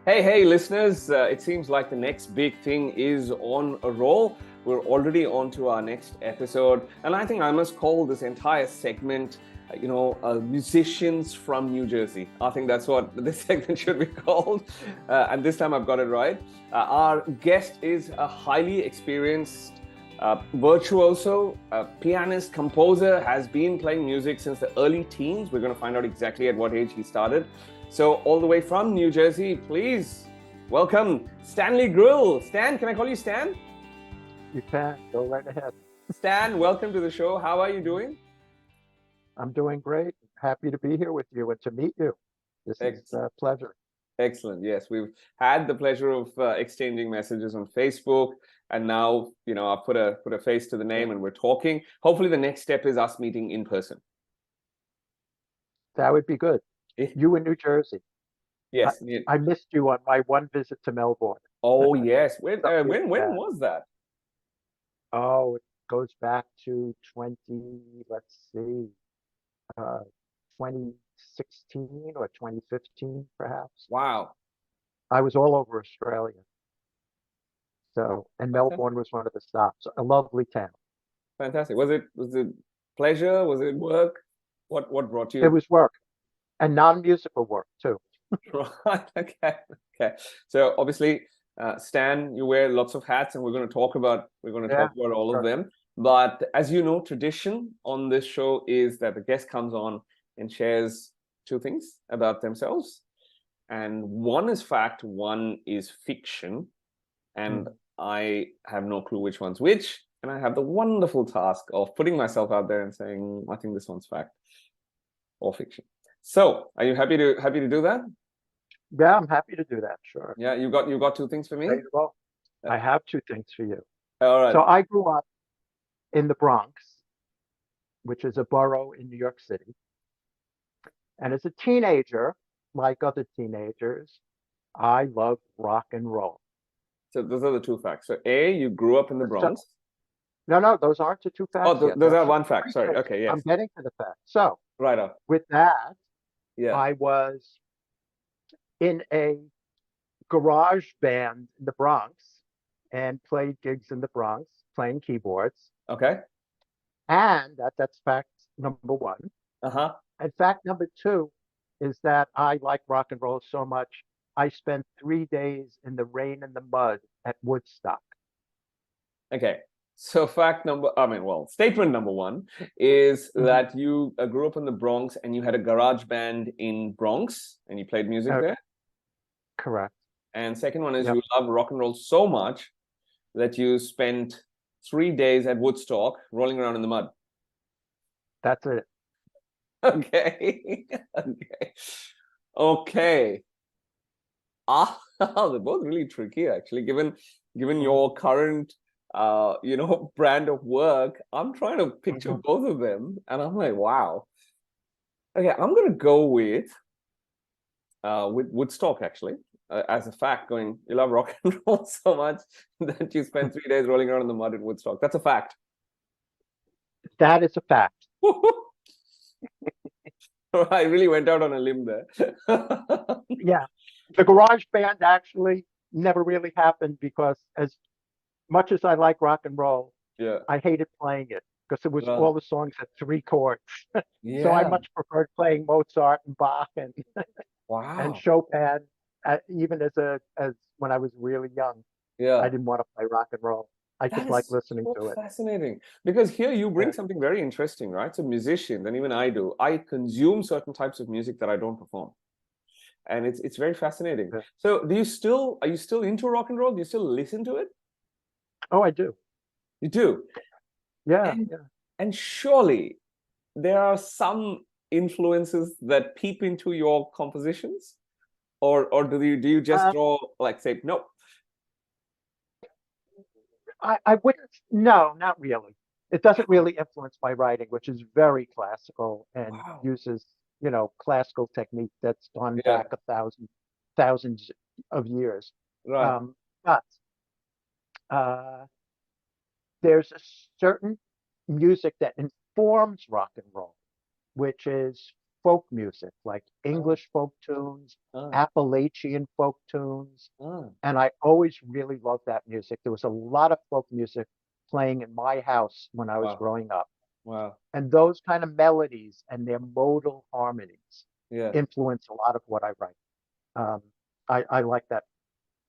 Hey, listeners, it seems like the next big thing is on a roll. We're already on to our next episode. And I think I must call this entire segment, musicians from New Jersey. I think that's what this segment should be called. And this time I've got it right. Our guest is a highly experienced virtuoso, pianist, composer, has been playing music since the early teens. We're going to find out exactly at what age he started. So all the way from New Jersey, please welcome Stanley Grill. Stan, can I call you Stan? You can. Go right ahead. Stan, welcome to the show. How are you doing? I'm doing great. Happy to be here with you and to meet you. This is a pleasure. Excellent. Yes, we've had the pleasure of exchanging messages on Facebook, and now I've put a face to the name, and we're talking. Hopefully, the next step is us meeting in person. That would be good. You in New Jersey. Yes. I missed you on my one visit to Melbourne. Oh yes. When was that? Oh, it goes back to 2016 or 2015, perhaps. Wow. I was all over Australia. And Melbourne was one of the stops. A lovely town. Fantastic. Was it pleasure? Was it work? What brought you? It was work, and non-musical work too. Right. Okay. So obviously, Stan, you wear lots of hats, and we're going to talk about all of them. But as you know, tradition on this show is that the guest comes on and shares two things about themselves, and one is fact, one is fiction, and I have no clue which one's which, and I have the wonderful task of putting myself out there and saying, I think this one's fact or fiction. So, are you happy to do that? Yeah, I'm happy to do that. Sure. Yeah, you got two things for me? Well, I have two things for you. All right. So I grew up in the Bronx, which is a borough in New York City. And as a teenager, like other teenagers, I loved rock and roll. So those are the two facts. So A, you grew up in the Bronx. No, those aren't the two facts. Oh, those are one fact. Sorry. Okay, yes. I'm getting to the fact. So right on. With that, yeah, I was in a garage band in the Bronx and played gigs in the Bronx, playing keyboards. Okay. And that's fact number one. Uh-huh. And fact number two is that I like rock and roll so much, I spent 3 days in the rain and the mud at Woodstock. Okay. So statement number one is that you grew up in the Bronx and you had a garage band in Bronx and you played music there? Correct. And second one is you love rock and roll so much that you spent 3 days at Woodstock rolling around in the mud. That's it. Okay. Okay. They're both really tricky, actually, given your current brand of work. I'm trying to picture both of them, and I'm like, wow. Okay, I'm gonna go with Woodstock, actually, as a fact. You love rock and roll so much that you spent 3 days rolling around in the mud at Woodstock. That's a fact. That is a fact. I really went out on a limb there. Yeah, the garage band actually never really happened because as much as I like rock and roll, I hated playing it because it was all the songs at 3 chords. So I much preferred playing Mozart and Bach and and Chopin, even as when I was really young. I didn't want to play rock and roll. I just like listening to it. Fascinating, because here you bring something very interesting, right? So musicians, and even I do, I consume certain types of music that I don't perform. And it's very fascinating. So are you still into rock and roll? Do you still listen to it? Oh, I do. You do? Yeah. And surely there are some influences that peep into your compositions? Or do you just draw, like, say, no? I wouldn't. No, not really. It doesn't really influence my writing, which is very classical and uses, classical technique that's gone back thousands of years. Right. But there's a certain music that informs rock and roll, which is folk music, like English folk tunes, Appalachian folk tunes. And I always really loved that music. There was a lot of folk music playing in my house when I was growing up. Wow. And those kind of melodies and their modal harmonies influence a lot of what I write. I like that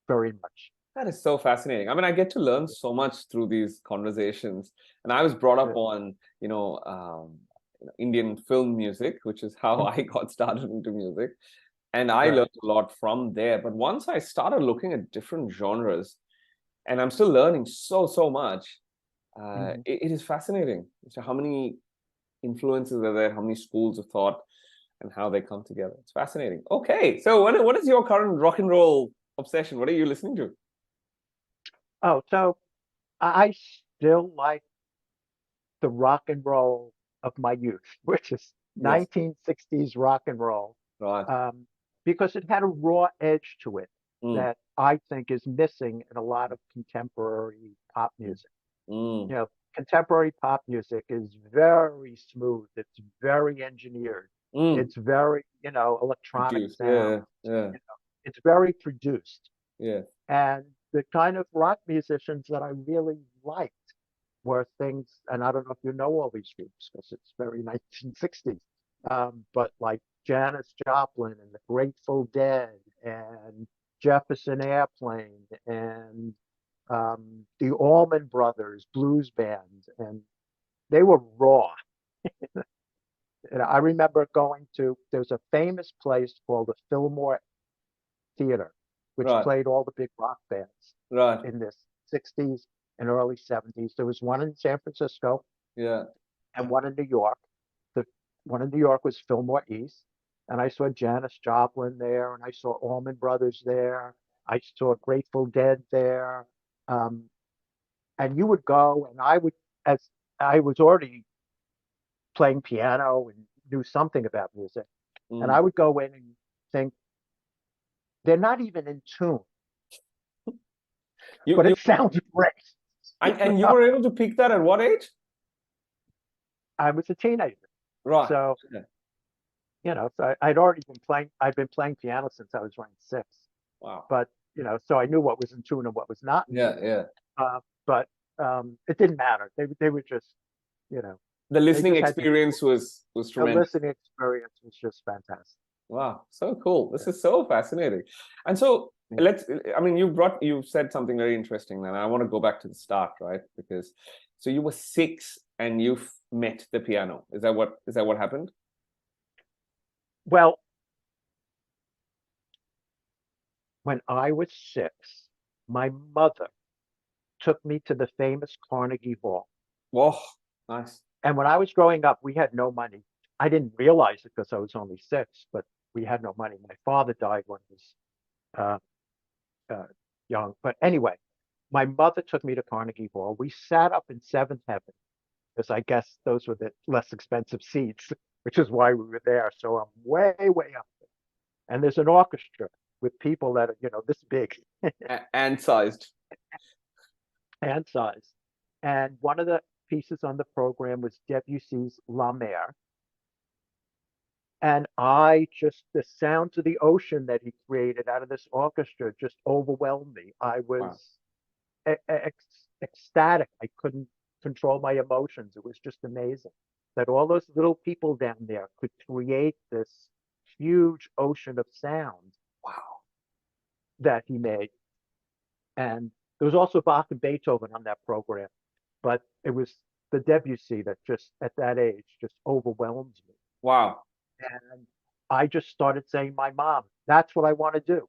very much. That is so fascinating. I mean, I get to learn so much through these conversations. And I was brought up on, Indian film music, which is how I got started into music. And I learned a lot from there. But once I started looking at different genres, and I'm still learning so much, it is fascinating. So how many influences are there, how many schools of thought, and how they come together. It's fascinating. Okay, so what is your current rock and roll obsession? What are you listening to? Oh, so I still like the rock and roll of my youth, which is 1960s rock and roll. Right. Because it had a raw edge to it that I think is missing in a lot of contemporary pop music. Contemporary pop music is very smooth. It's very engineered. It's very, electronic sound. It's very produced. Yeah. And the kind of rock musicians that I really liked were things, and I don't know if you know all these groups because it's very 1960s, but like Janis Joplin and the Grateful Dead and Jefferson Airplane and the Allman Brothers Blues Band, and they were raw. And I remember there's a famous place called the Fillmore Theater, which played all the big rock bands in the 60s and early 70s. There was one in San Francisco and one in New York. The one in New York was Fillmore East. And I saw Janis Joplin there, and I saw Allman Brothers there. I saw Grateful Dead there. And you would go, and as I was already playing piano and knew something about music, and I would go in and think, they're not even in tune, but it sounds great. And you were able to pick that at what age? I was a teenager. Right. So, so I'd been playing piano since I was around 6. Wow. But, so I knew what was in tune and what was not in tune. Yeah. But it didn't matter. They were just, the listening experience was tremendous. The listening experience was just fantastic. Wow, so cool. This is so fascinating. And so you said something very interesting, and I want to go back to the start, right? Because so you were 6 and you met the piano. Is that what happened? Well, when I was 6, my mother took me to the famous Carnegie Hall. Whoa, nice. And when I was growing up, we had no money. I didn't realize it because I was only 6, but we had no money. My father died when I was young. But anyway, my mother took me to Carnegie Hall. We sat up in 7th heaven because I guess those were the less expensive seats, which is why we were there. So I'm way, way up there. And there's an orchestra with people that are, this big. and sized. And sized. And one of the pieces on the program was Debussy's La Mer. And the sounds of the ocean that he created out of this orchestra just overwhelmed me. I was ecstatic. I couldn't control my emotions. It was just amazing that all those little people down there could create this huge ocean of sound. Wow. That he made. And there was also Bach and Beethoven on that program, but it was the Debussy that just at that age just overwhelmed me. Wow. And I just started saying, my mom, that's what I want to do.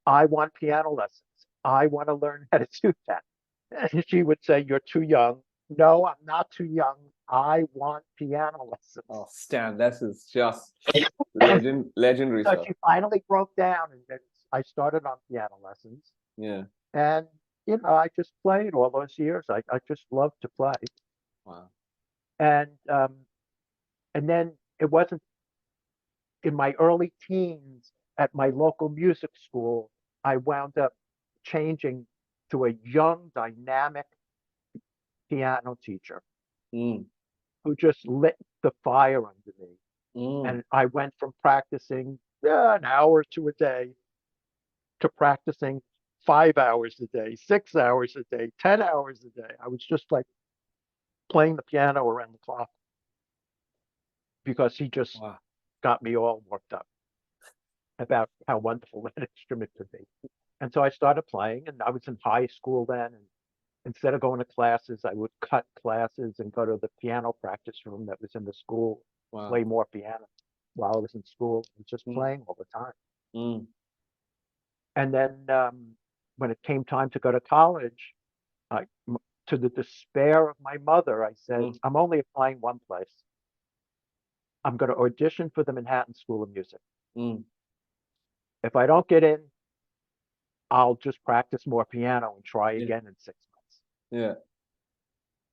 I want piano lessons. I want to learn how to do that. And she would say, you're too young. No, I'm not too young. I want piano lessons. Oh, Stan, this is just legendary so stuff. She finally broke down, and I started on piano lessons. Yeah. And, I just played all those years. I just loved to play. Wow. And then it wasn't in my early teens at my local music school, I wound up changing to a young, dynamic piano teacher who just lit the fire under me. And I went from practicing an hour or two a day to practicing 5 hours a day, 6 hours a day, 10 hours a day. I was just like playing the piano around the clock because he just got me all worked up about how wonderful that instrument could be. And so I started playing, and I was in high school then. And instead of going to classes, I would cut classes and go to the piano practice room that was in the school, play more piano while I was in school, and just playing all the time. And then when it came time to go to college, to the despair of my mother, I said, I'm only applying one place. I'm going to audition for the Manhattan School of Music. If I don't get in, I'll just practice more piano and try again in 6 months.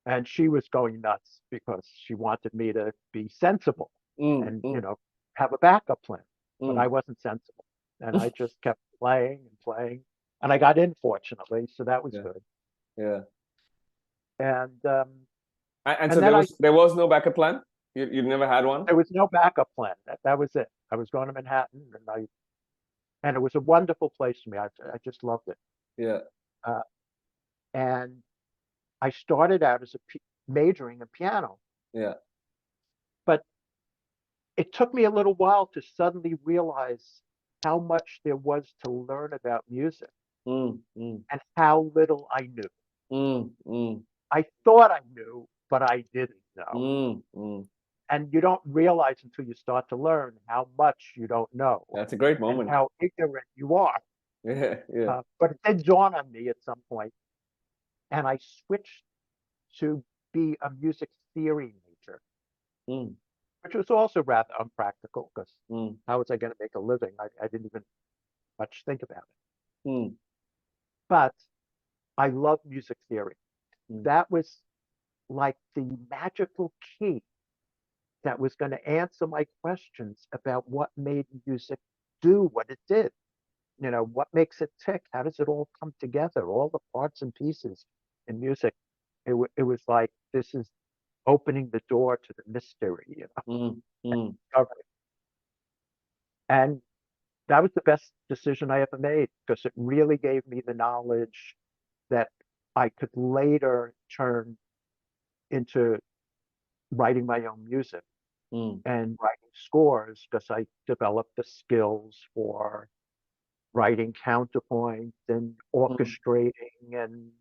And she was going nuts because she wanted me to be sensible and, have a backup plan. But I wasn't sensible. And I just kept playing and playing. And I got in, fortunately, so that was good. And so then there was no backup plan? You never had one? There was no backup plan. That was it. I was going to Manhattan, and it was a wonderful place for me. I just loved it. And I started out as majoring in piano. But it took me a little while to suddenly realize how much there was to learn about music and how little I knew. I thought I knew, but I didn't know. And you don't realize until you start to learn how much you don't know. That's a great moment. And how ignorant you are. But it did dawn on me at some point, and I switched to be a music theory major, which was also rather unpractical because how was I going to make a living? I didn't even much think about it. But I love music theory. That was like the magical key that was going to answer my questions about what made music do what it did. What makes it tick? How does it all come together? All the parts and pieces in music. It was like, this is opening the door to the mystery, and that was the best decision I ever made because it really gave me the knowledge that I could later turn into writing my own music and writing scores because I developed the skills for writing counterpoint and orchestrating and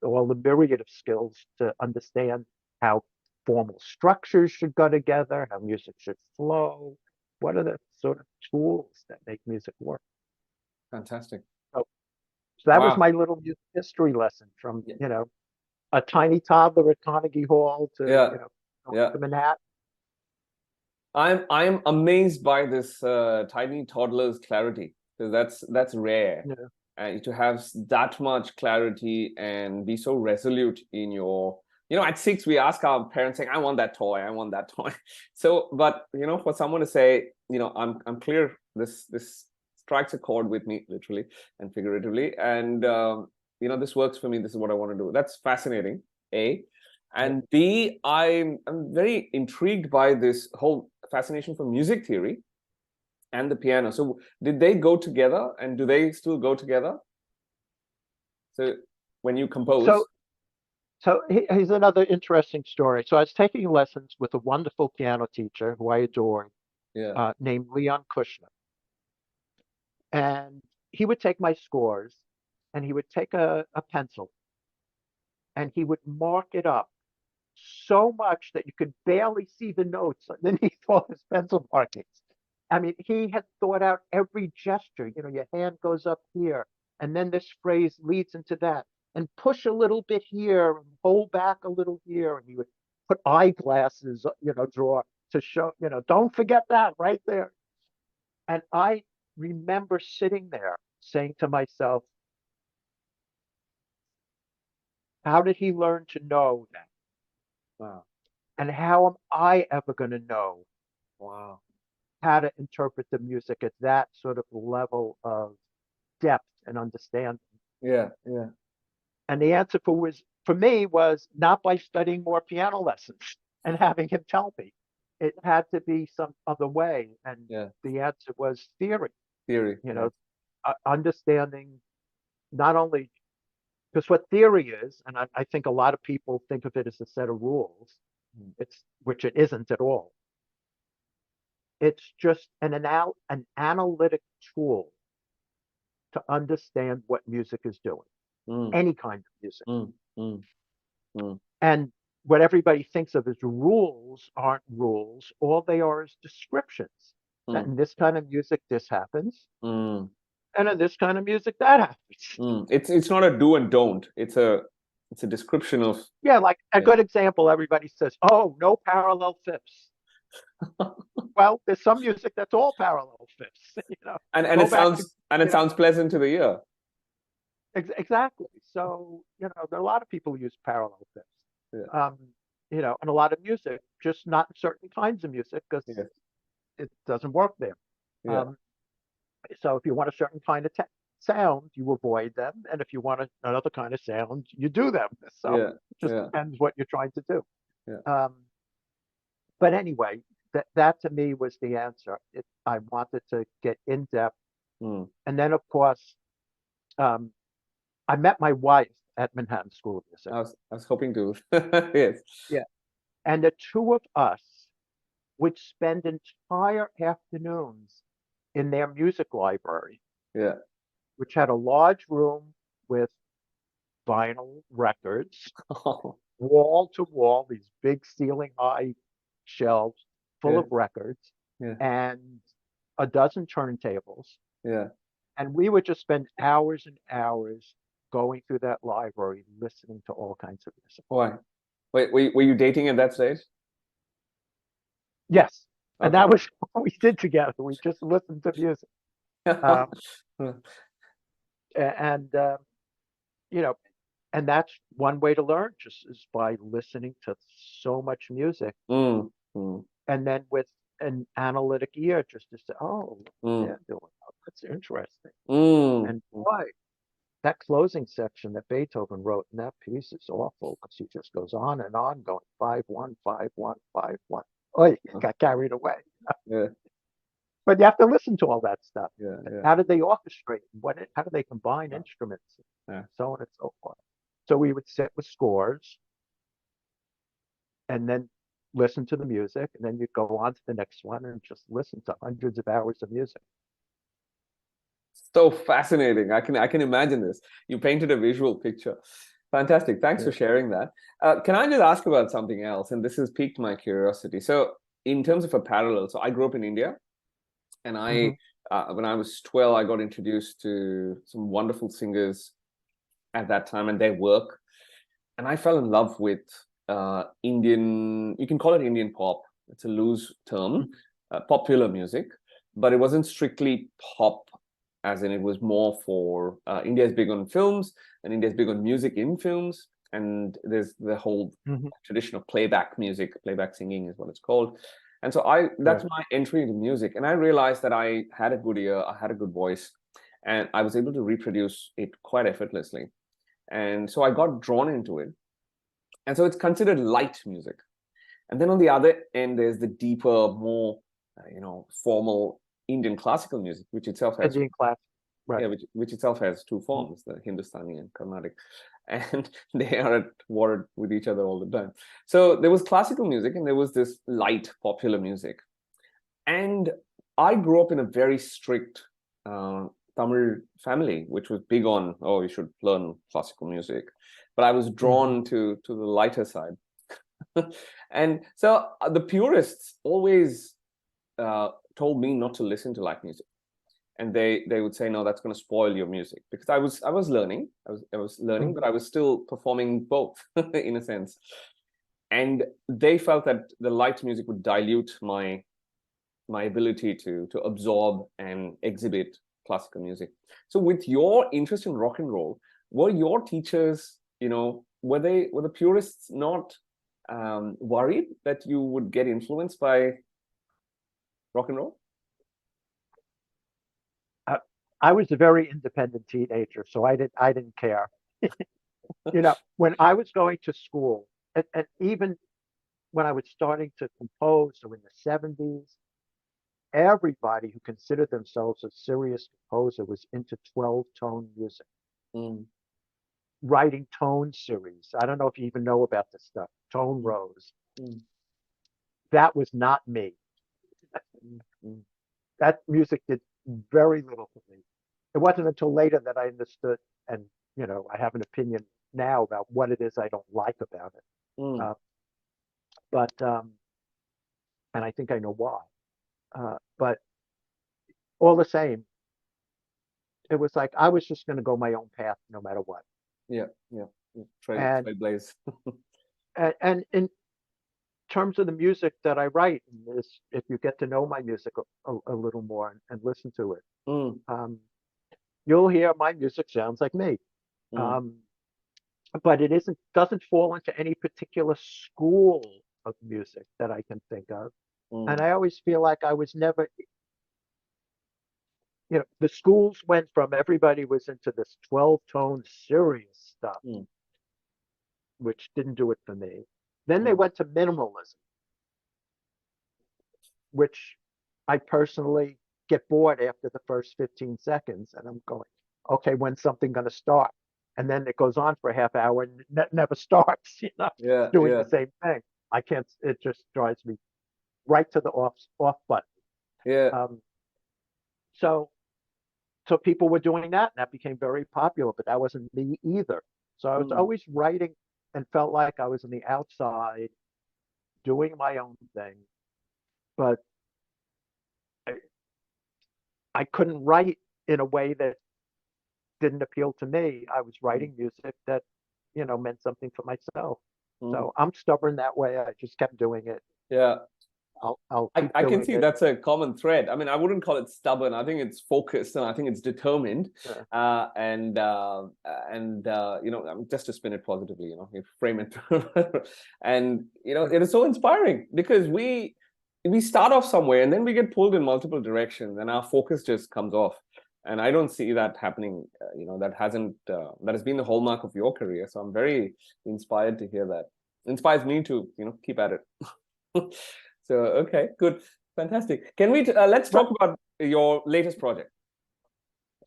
all the myriad of skills to understand how formal structures should go together, how music should flow. What are the sort of tools that make music work? Fantastic. So that was my little music history lesson from, a tiny toddler at Carnegie Hall to, to Manhattan. I'm amazed by this tiny toddler's clarity, because that's rare. To have that much clarity and be so resolute in your, at 6 we ask our parents saying, I want that toy. So, but for someone to say, I'm clear, this strikes a chord with me, literally and figuratively, and this works for me, this is what I want to do. That's fascinating, A. And B, I'm very intrigued by this whole fascination for music theory and the piano. So did they go together, and do they still go together? So when you compose? So here's another interesting story. So I was taking lessons with a wonderful piano teacher who I adored, named Leon Kushner. And he would take my scores, and he would take a pencil, and he would mark it up so much that you could barely see the notes underneath all his pencil markings. I mean, he had thought out every gesture. Your hand goes up here, and then this phrase leads into that, and push a little bit here, and hold back a little here, and he would put eyeglasses, draw to show, don't forget that right there. And I remember sitting there saying to myself, how did he learn to know that? Wow. And how am I ever going to know how to interpret the music at that sort of level of depth and understanding? And the answer for me was not by studying more piano lessons and having him tell me. it had to be some other way, and the answer was theory. Theory, understanding not only because what theory is, and I think a lot of people think of it as a set of rules, which it isn't at all. It's just an analytic tool to understand what music is doing, any kind of music. And what everybody thinks of as rules aren't rules. All they are is descriptions. That in this kind of music, this happens. And in this kind of music, that happens. It's not a do and don't. It's a description of like a good example. Everybody says, "Oh, no parallel fifths." Well, there's some music that's all parallel fifths, and it sounds pleasant to the ear. Exactly. So there are a lot of people who use parallel fifths. And a lot of music, just not certain kinds of music because it doesn't work there. So if you want a certain kind of sound, you avoid them, and if you want another kind of sound, you do them. So it just depends what you're trying to do. But anyway, that to me was the answer. I wanted to get in depth, and then of course, I met my wife at Manhattan School of Music. I was hoping to. Yes. Yeah, and the two of us would spend entire afternoons in their music library. Which had a large room with vinyl records, wall to wall, these big ceiling high shelves full of records, and a dozen turntables. And we would just spend hours and hours going through that library, listening to all kinds of music. Why? Wait, were you dating at that stage? Yes. Okay. And that was what we did together. We just listened to music. And that's one way to learn, just is by listening to so much music, and then with an analytic ear, just to say, that's interesting. And boy, that closing section that Beethoven wrote in that piece is awful because he just goes on and on, going 5-1, 5-1, 5-1. Oh, you got carried away. But you have to listen to all that stuff. How did they orchestrate? How do they combine instruments? So on and so forth. So we would sit with scores and then listen to the music, and then you'd go on to the next one and just listen to hundreds of hours of music. So fascinating. I can imagine this. You painted a visual picture. Fantastic. Thanks for sharing that. Can I just ask about something else? And this has piqued my curiosity. So in terms of a parallel, so I grew up in India. And when I was 12, I got introduced to some wonderful singers at that time and their work. And I fell in love with Indian, you can call it Indian pop. It's a loose term, popular music. But it wasn't strictly pop, as in it was more for, India is big on films, and India is big on music in films. And there's the whole tradition of playback music, playback singing is what it's called. And so that's my entry into music. And I realized that I had a good ear, I had a good voice, and I was able to reproduce it quite effortlessly. And so I got drawn into it. And so it's considered light music. And then on the other end, there's the deeper, more, formal Indian classical music, which itself has which itself has two forms, the Hindustani and Carnatic. And they are at war with each other all the time. So there was classical music and there was this light popular music. And I grew up in a very strict Tamil family, which was big on, you should learn classical music. But I was drawn to the lighter side. And so the purists always told me not to listen to light music. And they would say, no, that's going to spoil your music, because I was learning, but I was still performing both in a sense. And they felt that the light music would dilute my ability to absorb and exhibit classical music. So with your interest in rock and roll, were your teachers, were the purists not worried that you would get influenced by rock and roll? I was a very independent teenager, so I didn't care. When I was going to school, and even when I was starting to compose, so in the 70s, everybody who considered themselves a serious composer was into 12-tone music, writing tone series. I don't know if you even know about this stuff, tone rows. That was not me. That music did very little for me. It wasn't until later that I understood, and I have an opinion now about what it is I don't like about it. But and I think I know why. But all the same, it was like I was just going to go my own path no matter what. Yeah. Trailblaze. And in terms of the music that I write, if you get to know my music a little more and listen to it, you'll hear my music sounds like me. But it doesn't fall into any particular school of music that I can think of. And I always feel like I was never, the schools went from everybody was into this 12-tone serious stuff, which didn't do it for me. Then they went to minimalism, which I personally get bored after the first 15 seconds. And I'm going, okay, when's something going to start? And then it goes on for a half hour and never starts, doing the same thing. I can't, it just drives me right to the off button. Yeah. So people were doing that, and that became very popular, but that wasn't me either. So I was always writing and felt like I was on the outside doing my own thing, but I couldn't write in a way that didn't appeal to me. I was writing music that, meant something for myself. So I'm stubborn that way. I just kept doing it. Yeah. I can see that's a common thread. I mean, I wouldn't call it stubborn. I think it's focused, and I think it's determined. And just to spin it positively, you frame it, and it is so inspiring because we start off somewhere and then we get pulled in multiple directions, and our focus just comes off. And I don't see that happening. That has been the hallmark of your career. So I'm very inspired to hear that. It inspires me to keep at it. So, okay, good. Fantastic. Can we, let's talk about your latest project,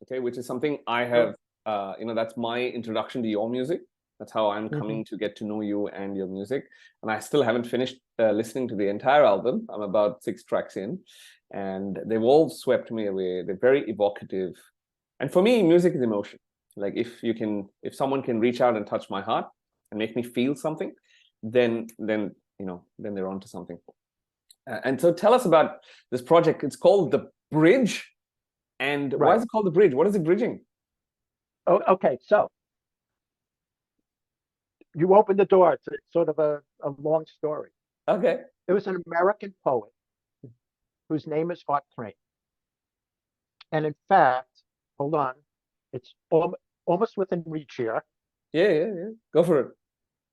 okay, which is something I have, that's my introduction to your music. That's how I'm coming to get to know you and your music. And I still haven't finished listening to the entire album. I'm about 6 tracks in, and they've all swept me away. They're very evocative. And for me, music is emotion. Like if someone can reach out and touch my heart and make me feel something, then they're onto something. And so tell us about this project. It's called The Bridge. And why is it called The Bridge? What is it bridging? Oh, okay. So you opened the door. It's sort of a long story. Okay. It was an American poet whose name is Hart Crane. And in fact, hold on, it's almost within reach here. Yeah. Go for it.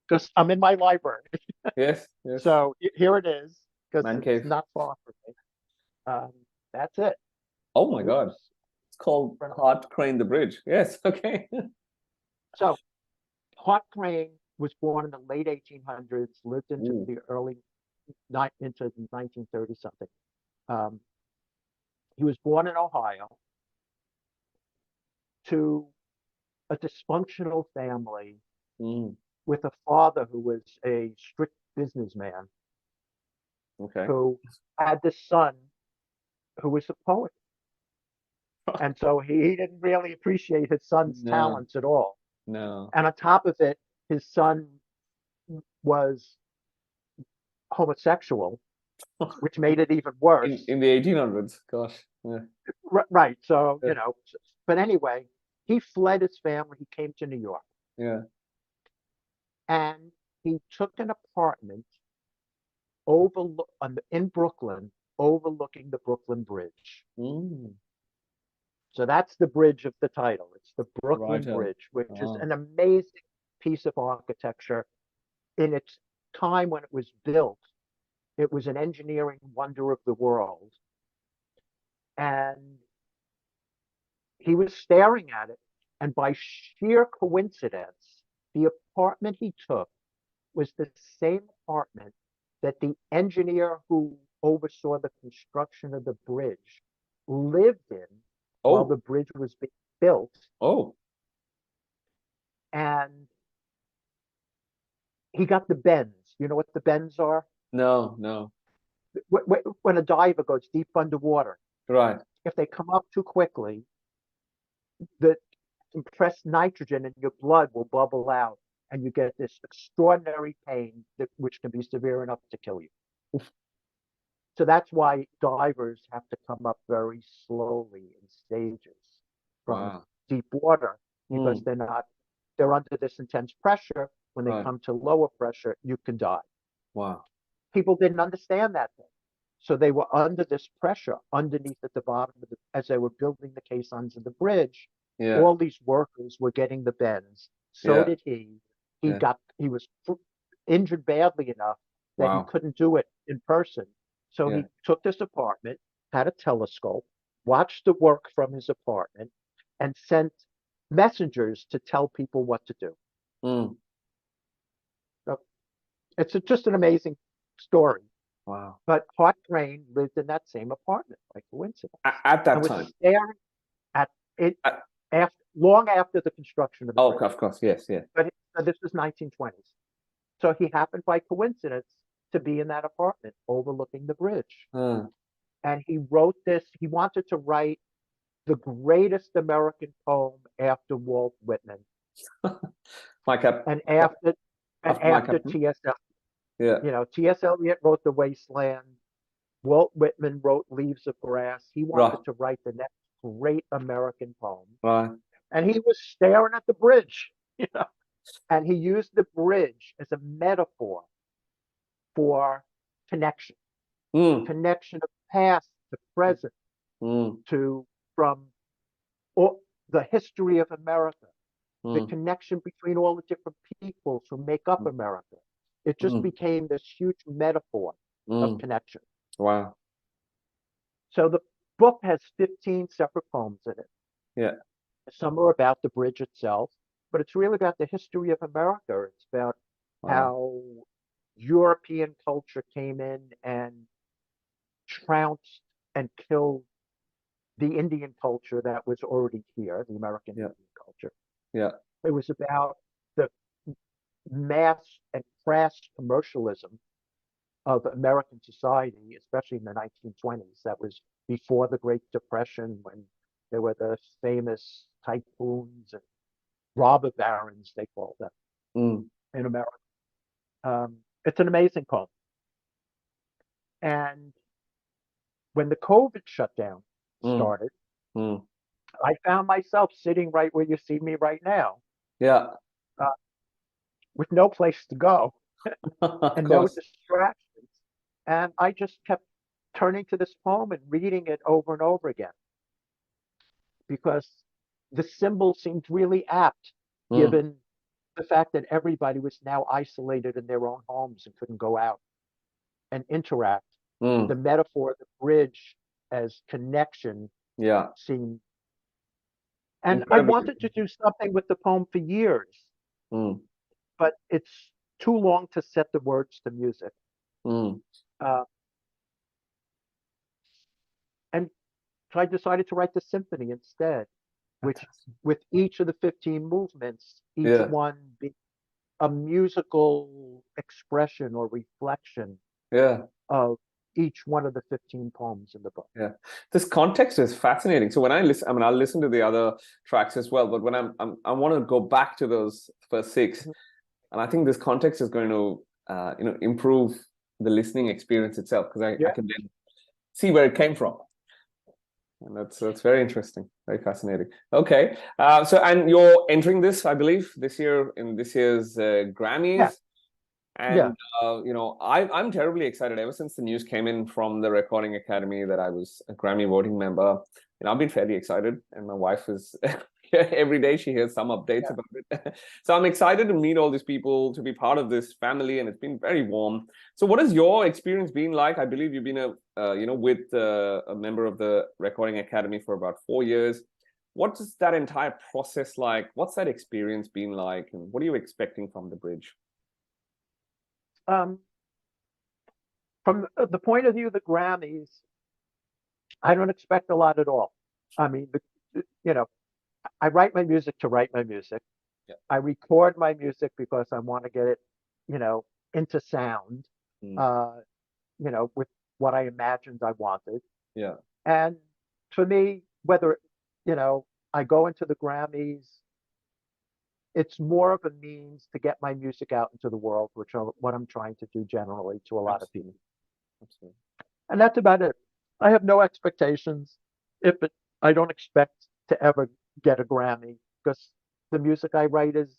Because I'm in my library. Yes. So here it is. Because it's not far from me. That's it. Oh my God. It's called Hart Crane The Bridge. Yes, okay. So Hart Crane was born in the late 1800s, lived into the into 1930 something. He was born in Ohio to a dysfunctional family with a father who was a strict businessman. Okay. Who had this son who was a poet. And so he didn't really appreciate his son's talents at all. No. And on top of it, his son was homosexual, which made it even worse. In the 1800s, gosh. Yeah. Right. So, but anyway, he fled his family. He came to New York. Yeah. And he took an apartment in Brooklyn, overlooking the Brooklyn Bridge. So that's the bridge of the title. It's the Brooklyn Bridge, which is an amazing piece of architecture. In its time when it was built, it was an engineering wonder of the world. And he was staring at it. And by sheer coincidence, the apartment he took was the same apartment that the engineer who oversaw the construction of the bridge lived in while the bridge was being built. Oh. And he got the bends. You know what the bends are? No. When a diver goes deep underwater, right? If they come up too quickly, the compressed nitrogen in your blood will bubble out, and you get this extraordinary pain which can be severe enough to kill you. Oof. So that's why divers have to come up very slowly in stages from deep water, because they're under this intense pressure. When they come to lower pressure, you can die. Wow. People didn't understand that then. So they were under this pressure underneath at the bottom of as they were building the caissons of the bridge. Yeah. All these workers were getting the bends. So did he. He was injured badly enough that he couldn't do it in person. So he took this apartment, had a telescope, watched the work from his apartment, and sent messengers to tell people what to do. So it's just an amazing story. Wow. But Hart Crane lived in that same apartment by coincidence. At that time? Staring at it long after the construction of the bridge. Of course, yes. But this was 1920s. So he happened by coincidence to be in that apartment overlooking the bridge. And he wrote this. He wanted to write the greatest American poem after Walt Whitman. And after T.S. Eliot. Yeah. You know, T.S. Eliot wrote The Wasteland. Walt Whitman wrote Leaves of Grass. He wanted to write the next great American poem. Right. And he was staring at the bridge, you know. And he used the bridge as a metaphor for connection. Connection of past to present from the history of America. The connection between all the different peoples who make up America. It just became this huge metaphor of connection. Wow. So the book has 15 separate poems in it. Yeah. Some are about the bridge itself, but it's really about the history of America. It's about how European culture came in and trounced and killed the Indian culture that was already here, the American Indian culture. Yeah. It was about the mass and crass commercialism of American society, especially in the 1920s. That was before the Great Depression, when there were the famous tycoons and robber barons, they called them, in America. It's an amazing poem. And when the COVID shutdown started, I found myself sitting right where you see me right now. Yeah. With no place to go and no distractions. And I just kept turning to this poem and reading it over and over again, because the symbol seemed really apt, given the fact that everybody was now isolated in their own homes and couldn't go out and interact. The metaphor of the bridge as connection seemed. And I wanted to do something with the poem for years, but it's too long to set the words to music. And so I decided to write the symphony instead, which with each of the 15 movements, each one be a musical expression or reflection of each one of the 15 poems in the book. Yeah, this context is fascinating. So when I listen, I mean, I'll listen to the other tracks as well, but when I want to go back to those first 6, and I think this context is going to improve the listening experience itself, because I can then see where it came from. And that's very interesting, very fascinating. Okay, so and you're entering this, I believe, this year in this year's Grammys. And I'm terribly excited. Ever since the news came in from the Recording Academy that I was a Grammy voting member, I've been fairly excited, and my wife is every day she hears some updates about it. So I'm excited to meet all these people, to be part of this family, and it's been very warm. So what has your experience been like? I believe you've been with a member of the Recording Academy for about 4 years. What is that entire process like? What's that experience been like, and what are you expecting from the bridge? from the point of view of the Grammys, I don't expect a lot at all. I mean, I write my music to write my music. Yeah. I record my music because I want to get it, into sound, with what I imagined I wanted. Yeah. And for me, whether, I go into the Grammys, it's more of a means to get my music out into the world, which are what I'm trying to do generally to a lot of people. Absolutely. And that's about it. I have no expectations. I don't expect to ever get a Grammy because the music I write is,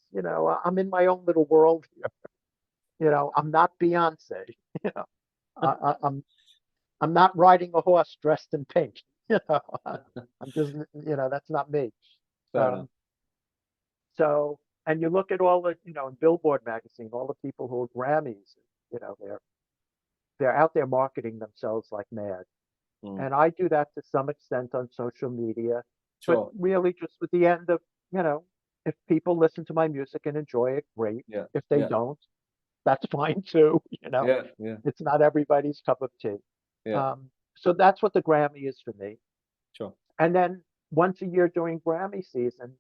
I'm in my own little world here. I'm not Beyonce. I'm not riding a horse dressed in pink. I'm just, that's not me. So, and you look at all the, in Billboard magazine, all the people who are Grammys, they're out there marketing themselves like mad. And I do that to some extent on social media, but really just with the end of, if people listen to my music and enjoy it, great. Yeah. If they don't, that's fine too. It's not everybody's cup of tea. Yeah. So that's what the Grammy is for me. Sure. And then once a year during Grammy season,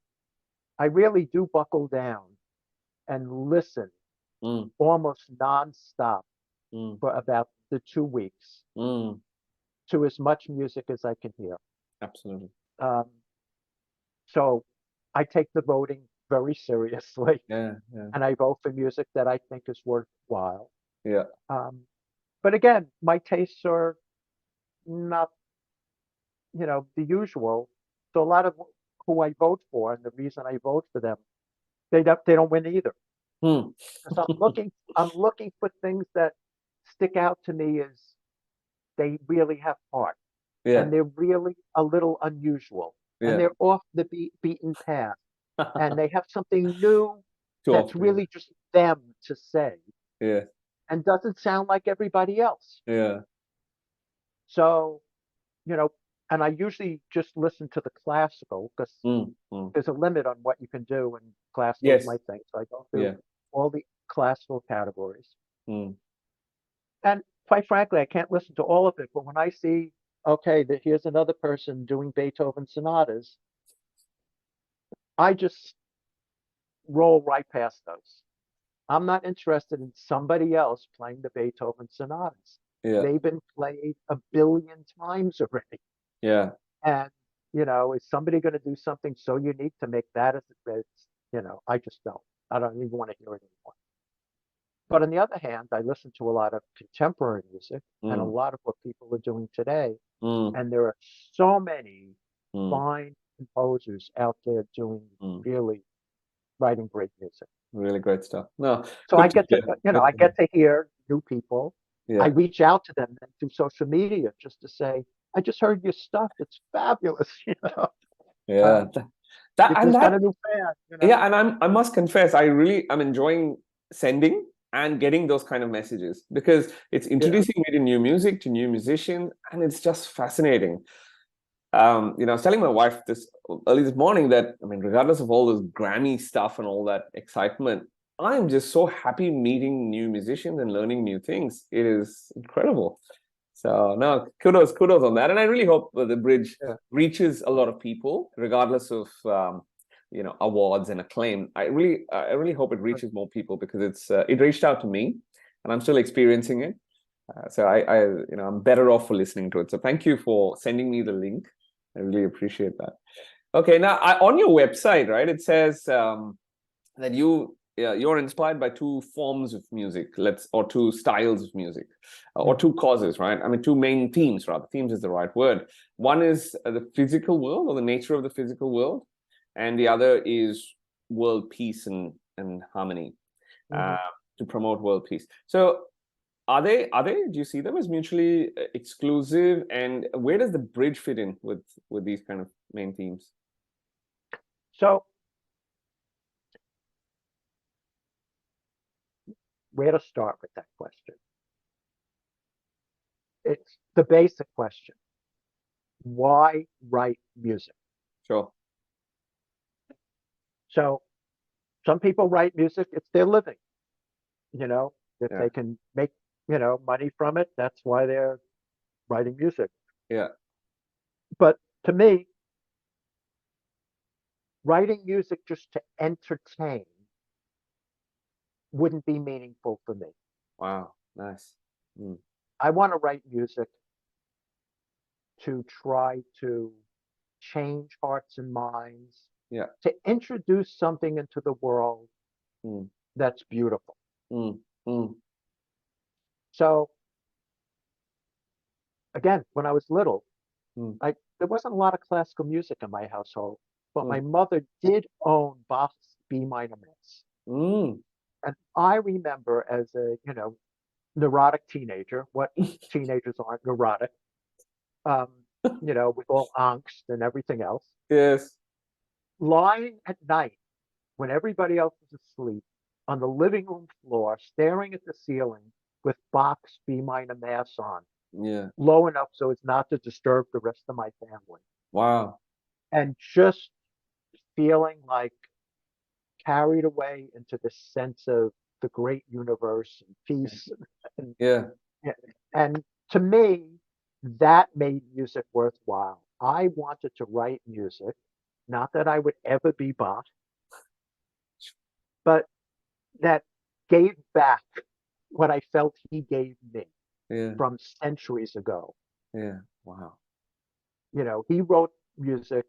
I really do buckle down and listen almost nonstop for about the 2 weeks to as much music as I can hear. Absolutely. So I take the voting very seriously. Yeah. And I vote for music that I think is worthwhile. Yeah. But again, my tastes are not, the usual. So a lot of who I vote for, and the reason I vote for them, they don't win either. So I'm looking for things that stick out to me as they really have heart. Yeah. And they're really a little unusual. And they're off the beaten path. And they have something new that's really just them to say. Yeah. And doesn't sound like everybody else. Yeah. So, and I usually just listen to the classical because there's a limit on what you can do, and classical is my thing. So I go through all the classical categories. And quite frankly, I can't listen to all of it. But when I see, okay, here's another person doing Beethoven sonatas, I just roll right past those. I'm not interested in somebody else playing the Beethoven sonatas. Yeah. They've been played 1 billion times already. Yeah. And, is somebody going to do something so unique to make that as I just don't. I don't even want to hear it anymore. But on the other hand, I listen to a lot of contemporary music and a lot of what people are doing today. And there are so many fine composers out there doing really writing great music. Really great stuff. No. So I get to, I get to hear new people. Yeah. I reach out to them through social media just to say, I just heard your stuff. It's fabulous. Yeah. You just got a new fan. Yeah, and I must confess, I'm enjoying sending and getting those kind of messages because it's introducing me to new music, to new musicians, and it's just fascinating. I was telling my wife early this morning that, regardless of all this Grammy stuff and all that excitement, I'm just so happy meeting new musicians and learning new things. It is incredible. So no, kudos on that. And I really hope the Bridge reaches a lot of people, regardless of awards and acclaim. I really hope it reaches more people because it reached out to me, and I'm still experiencing it. So I'm better off for listening to it. So thank you for sending me the link. I really appreciate that. Okay, now on your website, right, it says that you're inspired by two forms of music, or two styles of music, or two causes, right? Two main themes, rather. Themes is the right word. One is the physical world, or the nature of the physical world, and the other is world peace and harmony, to promote world peace. So are they? Do you see them as mutually exclusive? And where does the Bridge fit in with these kind of main themes? So, where to start with that question? It's the basic question. Why write music? Sure. So some people write music, it's their living. If they can make, money from it. That's why they're writing music. Yeah. But to me, writing music just to entertain wouldn't be meaningful for me. Wow. Nice. I want to write music to try to change hearts and minds, to introduce something into the world that's beautiful. So, again, when I was little, there wasn't a lot of classical music in my household, but my mother did own Bach's B minor Mass. And I remember as a, neurotic teenager, what teenagers aren't neurotic, with all angst and everything else. Yes. Lying at night when everybody else was asleep on the living room floor, staring at the ceiling with Bach's B minor Mass on. Yeah. Low enough so as not to disturb the rest of my family. Wow. And just feeling like carried away into the sense of the great universe and peace. And to me, that made music worthwhile. I wanted to write music, not that I would ever be Bach, but that gave back what I felt he gave me from centuries ago. Yeah. Wow. He wrote music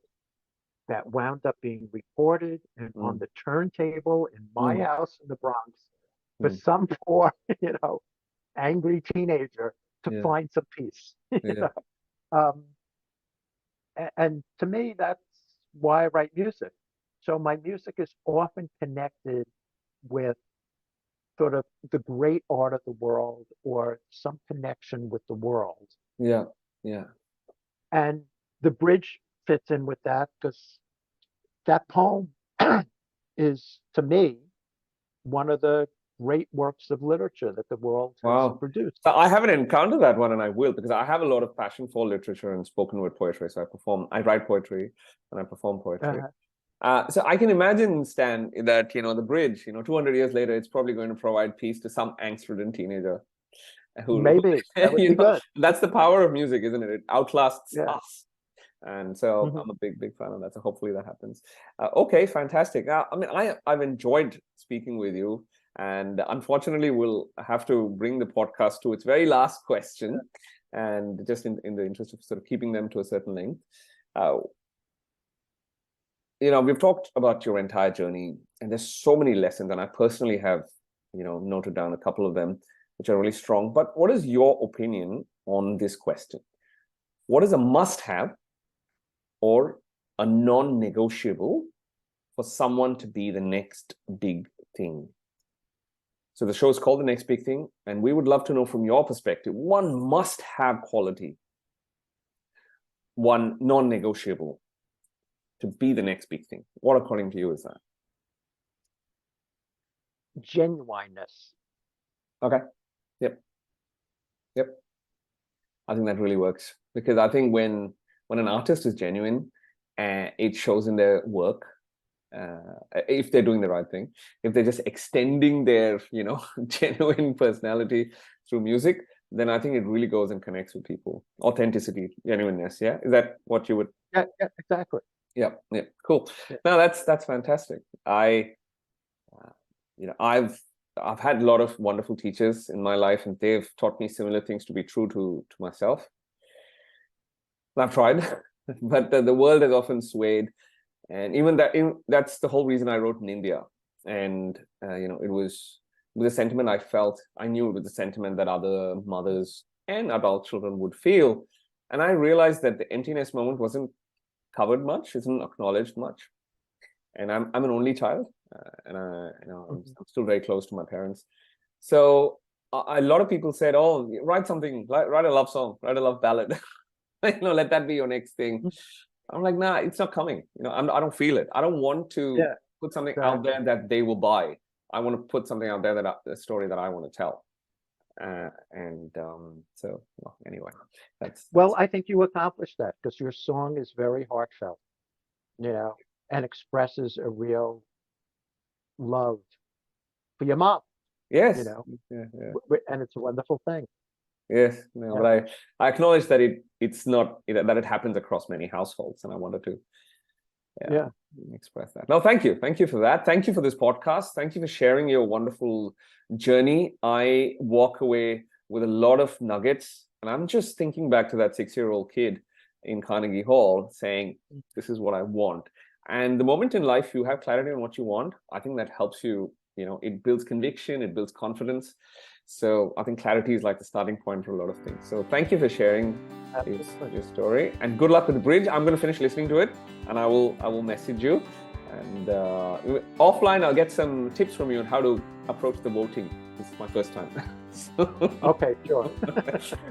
that wound up being recorded and on the turntable in my house in the Bronx for some poor, angry teenager to find some peace. And to me, that's why I write music. So my music is often connected with sort of the great art of the world or some connection with the world. Yeah. Yeah. And the bridge fits in with that because that poem is, to me, one of the great works of literature that the world has produced. So I haven't encountered that one, and I will, because I have a lot of passion for literature and spoken word poetry. So I write poetry and I perform poetry. So I can imagine, Stan, that, the bridge, 200 years later, it's probably going to provide peace to some angst-ridden teenager. Maybe. That would be good. That's the power of music, isn't it? It outlasts us. And so I'm a big fan of that. So hopefully that happens. Okay, fantastic. I've enjoyed speaking with you. And unfortunately, we'll have to bring the podcast to its very last question. And just in the interest of sort of keeping them to a certain length. We've talked about your entire journey, and there's so many lessons, and I personally have, noted down a couple of them, which are really strong. But what is your opinion on this question? What is a must-have or a non-negotiable for someone to be the next big thing? So the show is called The Next Big Thing, and we would love to know from your perspective, one must-have quality, one non-negotiable to be the next big thing. What, according to you, is that? Genuineness. Okay. Yep. I think that really works, because I think when an artist is genuine, it shows in their work. If they're doing the right thing, if they're just extending their, genuine personality through music, then I think it really goes and connects with people. Authenticity, genuineness. Yeah. Is that what you would? Yeah, exactly. Yeah. Cool. No, that's fantastic. I've had a lot of wonderful teachers in my life, and they've taught me similar things to be true to myself. I've tried, but the world has often swayed, and even that's the whole reason I wrote in India. And it was the sentiment I felt. I knew it was the sentiment that other mothers and adult children would feel, and I realized that the emptiness moment wasn't covered much, isn't acknowledged much. And I'm an only child, and I'm still very close to my parents. So a lot of people said, "Oh, write something, write a love song, write a love ballad, let that be your next thing." I'm like, nah, it's not coming. I don't feel it. I don't want to put something out there that they will buy. I want to put something out there a story that I want to tell. So anyway, that's I think you accomplished that, because your song is very heartfelt, and expresses a real love for your mom. Yes. You know, yeah. and it's a wonderful thing. Yes, no, but I acknowledge that it's not, that it happens across many households, and I wanted to express that. No, thank you for that. Thank you for this podcast. Thank you for sharing your wonderful journey. I walk away with a lot of nuggets, and I'm just thinking back to that 6-year-old kid in Carnegie Hall saying, "This is what I want." And the moment in life you have clarity on what you want, I think that helps you. It builds conviction, it builds confidence. So I think clarity is like the starting point for a lot of things. So thank you for sharing your story, and good luck with the bridge. I'm going to finish listening to it, and I will message you. And offline, I'll get some tips from you on how to approach the voting. This is my first time. Okay, sure.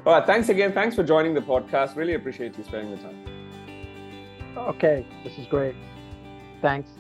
All right. Thanks again. Thanks for joining the podcast. Really appreciate you spending the time. Okay, this is great. Thanks.